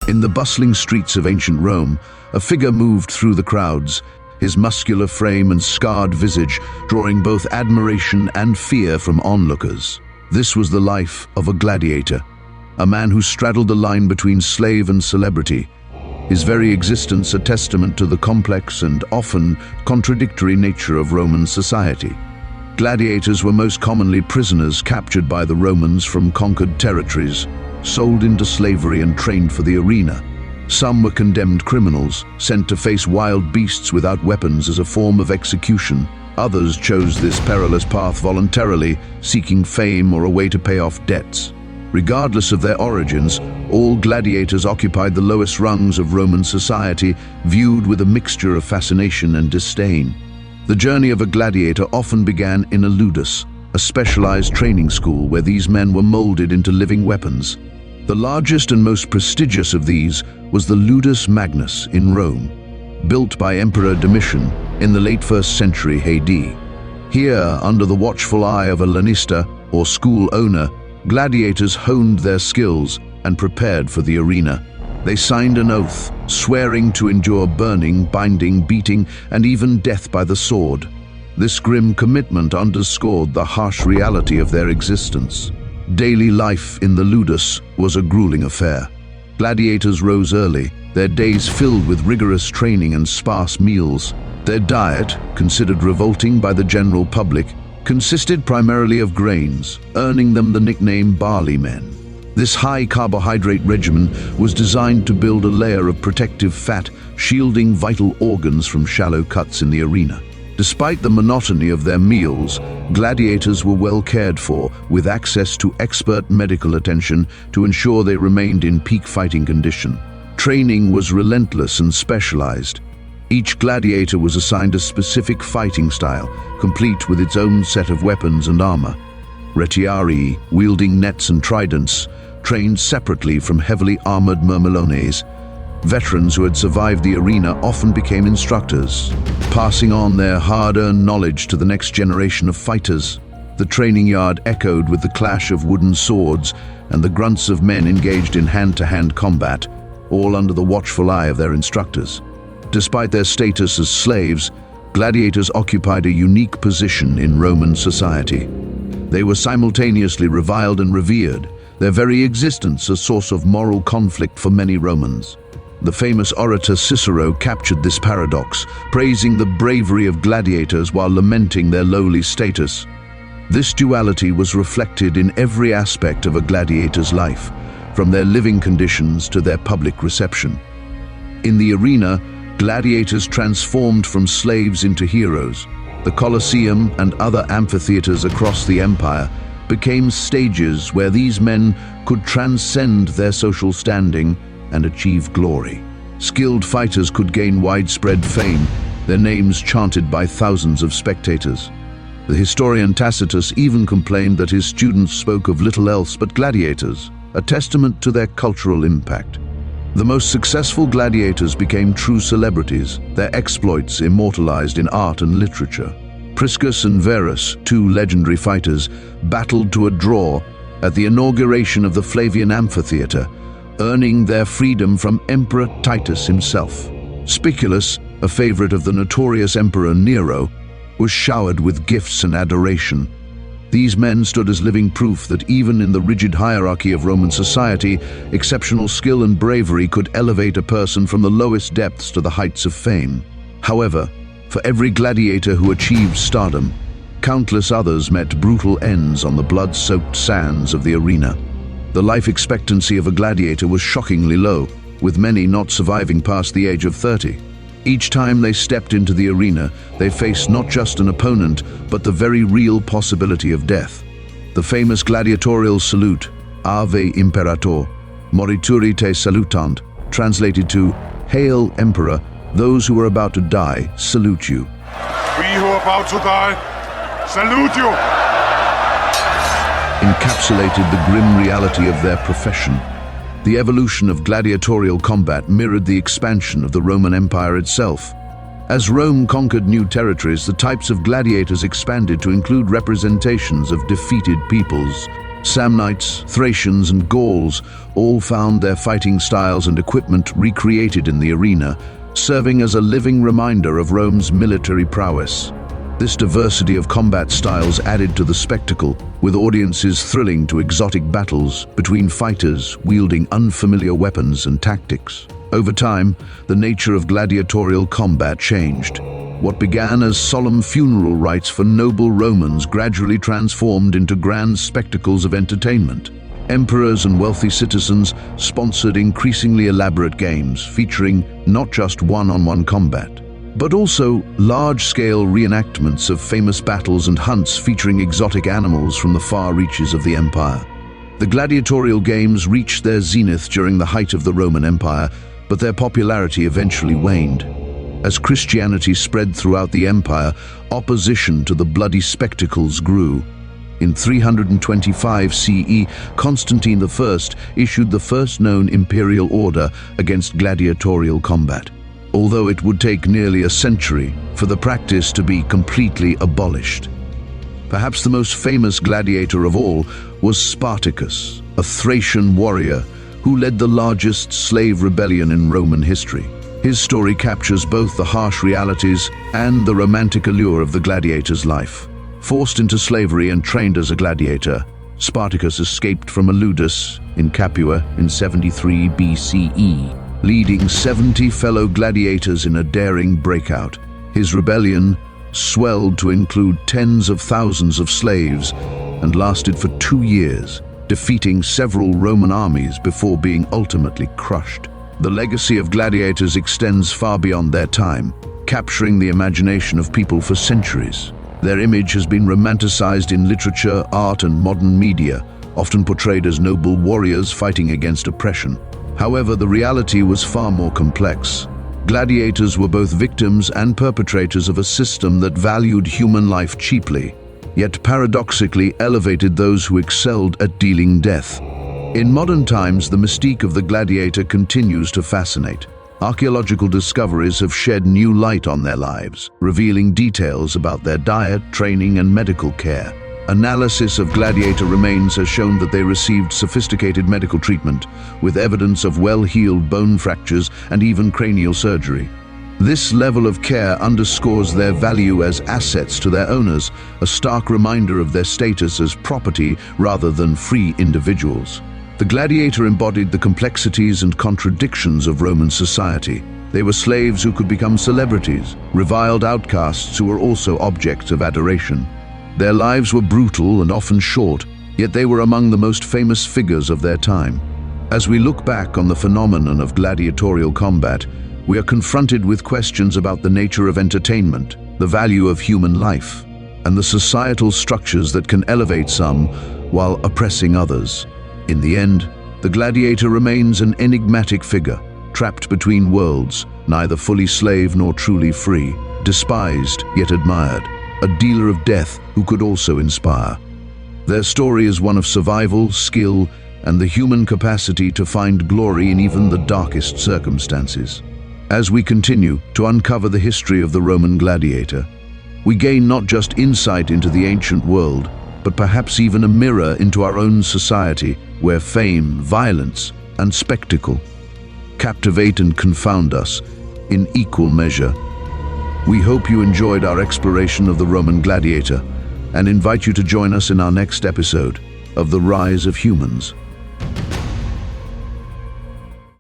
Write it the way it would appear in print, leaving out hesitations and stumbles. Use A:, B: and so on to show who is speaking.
A: In the bustling streets of ancient Rome, a figure moved through the crowds, his muscular frame and scarred visage drawing both admiration and fear from onlookers. This was the life of a gladiator, a man who straddled the line between slave and celebrity, his very existence a testament to the complex and often contradictory nature of Roman society. Gladiators were most commonly prisoners captured by the Romans from conquered territories, sold into slavery and trained for the arena. Some were condemned criminals, sent to face wild beasts without weapons as a form of execution. Others chose this perilous path voluntarily, seeking fame or a way to pay off debts. Regardless of their origins, all gladiators occupied the lowest rungs of Roman society, viewed with a mixture of fascination and disdain. The journey of a gladiator often began in a Ludus, a specialized training school where these men were molded into living weapons. The largest and most prestigious of these was the Ludus Magnus in Rome, built by Emperor Domitian in the late 1st century AD. Here, under the watchful eye of a lanista, or school owner, gladiators honed their skills and prepared for the arena. They signed an oath, swearing to endure burning, binding, beating, and even death by the sword. This grim commitment underscored the harsh reality of their existence. Daily life in the Ludus was a grueling affair. Gladiators rose early, their days filled with rigorous training and sparse meals. Their diet, considered revolting by the general public, consisted primarily of grains, earning them the nickname barley men. This high-carbohydrate regimen was designed to build a layer of protective fat, shielding vital organs from shallow cuts in the arena. Despite the monotony of their meals, gladiators were well cared for, with access to expert medical attention to ensure they remained in peak fighting condition. Training was relentless and specialized. Each gladiator was assigned a specific fighting style, complete with its own set of weapons and armor. Retiarii, wielding nets and tridents, trained separately from heavily armored myrmilones. Veterans who had survived the arena often became instructors, passing on their hard-earned knowledge to the next generation of fighters. The training yard echoed with the clash of wooden swords and the grunts of men engaged in hand-to-hand combat, all under the watchful eye of their instructors. Despite their status as slaves, gladiators occupied a unique position in Roman society. They were simultaneously reviled and revered, their very existence a source of moral conflict for many Romans. The famous orator Cicero captured this paradox, praising the bravery of gladiators while lamenting their lowly status. This duality was reflected in every aspect of a gladiator's life, from their living conditions to their public reception. In the arena, gladiators transformed from slaves into heroes. The colosseum and other amphitheaters across the empire became stages where these men could transcend their social standing and achieve glory. Skilled fighters could gain widespread fame, their names chanted by thousands of spectators. The historian Tacitus even complained that his students spoke of little else but gladiators, a testament to their cultural impact. The most successful gladiators became true celebrities, their exploits immortalized in art and literature. Priscus and Verus, two legendary fighters, battled to a draw at the inauguration of the Flavian amphitheater, earning their freedom from Emperor Titus himself. Spiculus, a favorite of the notorious Emperor Nero, was showered with gifts and adoration. These men stood as living proof that even in the rigid hierarchy of Roman society, exceptional skill and bravery could elevate a person from the lowest depths to the heights of fame. However, for every gladiator who achieved stardom, countless others met brutal ends on the blood-soaked sands of the arena. The life expectancy of a gladiator was shockingly low, with many not surviving past the age of 30. Each time they stepped into the arena, they faced not just an opponent, but the very real possibility of death. The famous gladiatorial salute, Ave Imperator, Morituri te salutant, translated to, Hail Emperor, those who are about to die, salute you.
B: We who are about to die, salute you!
A: Encapsulated the grim reality of their profession. The evolution of gladiatorial combat mirrored the expansion of the Roman Empire itself. As Rome conquered new territories, the types of gladiators expanded to include representations of defeated peoples, Samnites, Thracians, and Gauls all found their fighting styles and equipment recreated in the arena, serving as a living reminder of Rome's military prowess. This diversity of combat styles added to the spectacle, with audiences thrilling to exotic battles between fighters wielding unfamiliar weapons and tactics. Over time, the nature of gladiatorial combat changed. What began as solemn funeral rites for noble Romans gradually transformed into grand spectacles of entertainment. Emperors and wealthy citizens sponsored increasingly elaborate games featuring not just one-on-one combat, but also large-scale reenactments of famous battles and hunts featuring exotic animals from the far reaches of the empire. The gladiatorial games reached their zenith during the height of the Roman Empire, but their popularity eventually waned. As Christianity spread throughout the empire, opposition to the bloody spectacles grew. In 325 CE, Constantine I issued the first known imperial order against gladiatorial combat, although it would take nearly a century for the practice to be completely abolished. Perhaps the most famous gladiator of all was Spartacus, a Thracian warrior who led the largest slave rebellion in Roman history. His story captures both the harsh realities and the romantic allure of the gladiator's life. Forced into slavery and trained as a gladiator, Spartacus escaped from a Ludus in Capua in 73 BCE, leading 70 fellow gladiators in a daring breakout. His rebellion swelled to include tens of thousands of slaves and lasted for 2 years, defeating several Roman armies before being ultimately crushed. The legacy of gladiators extends far beyond their time, capturing the imagination of people for centuries. Their image has been romanticized in literature, art, and modern media, often portrayed as noble warriors fighting against oppression. However, the reality was far more complex. Gladiators were both victims and perpetrators of a system that valued human life cheaply, yet paradoxically elevated those who excelled at dealing death. In modern times, the mystique of the gladiator continues to fascinate. Archaeological discoveries have shed new light on their lives, revealing details about their diet, training, and medical care. Analysis of gladiator remains has shown that they received sophisticated medical treatment, with evidence of well-healed bone fractures and even cranial surgery. This level of care underscores their value as assets to their owners, a stark reminder of their status as property rather than free individuals. The gladiator embodied the complexities and contradictions of Roman society. They were slaves who could become celebrities, reviled outcasts who were also objects of adoration. Their lives were brutal and often short, yet they were among the most famous figures of their time. As we look back on the phenomenon of gladiatorial combat, we are confronted with questions about the nature of entertainment, the value of human life, and the societal structures that can elevate some while oppressing others. In the end, the gladiator remains an enigmatic figure, trapped between worlds, neither fully slave nor truly free, despised yet admired, a dealer of death who could also inspire. Their story is one of survival, skill, and the human capacity to find glory in even the darkest circumstances. As we continue to uncover the history of the Roman gladiator, we gain not just insight into the ancient world, but perhaps even a mirror into our own society, where fame, violence, and spectacle captivate and confound us in equal measure. We hope you enjoyed our exploration of the Roman gladiator and invite you to join us in our next episode of The Rise of Humans.